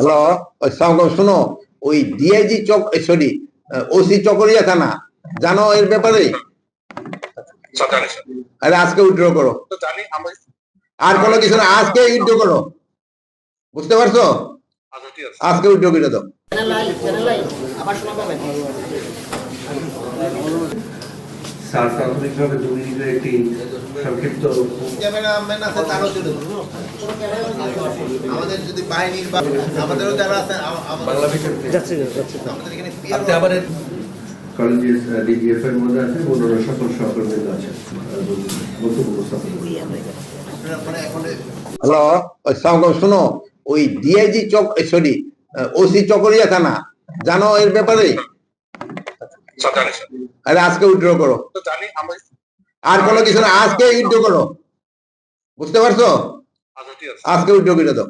Hello, আসসালামু শুনো, ওই ডিআইজি চক, সরি, ওসি চকরিয়া থানা, জানো এর ব্যাপারে? আরে আজকে উইথড্র করো, আর কোনো কিছু না, আজকে উইথড্র করো, বুঝতে পারছো? আজকে উইথড্র করে দাও। স্যার প্রাথমিকভাবে দুর্নীতির একটি সংক্ষিপ্ত ক্যামেরাম্যান আছে তারও চলে আমাদের যদি বাহিনীর বা আমাদেরও যারা আছে আমাদের এখানে কলেজের ডিজিএফ এর মধ্যে আছে অন্যান্য সকল সহকর্মীরা আছেন বক্তব্য উপস্থাপন মানে এখন হ্যালো, আসসালামু শুনো, ওই ডিআইজি চক, সরি, ওসি চকরিয়া থানা, জানো এর ব্যাপারে? আরে আজকে উইথড্র করো, আর কোনো কিছু না, আজকে উইথড্র করো, বুঝতে পারছো? আজকে উইথড্র করে দাও।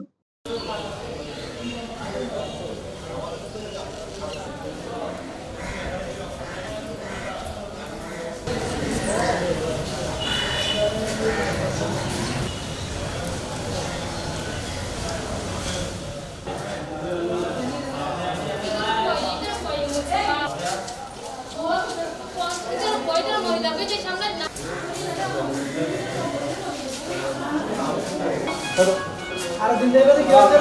আরো দিন দেবে কি হবে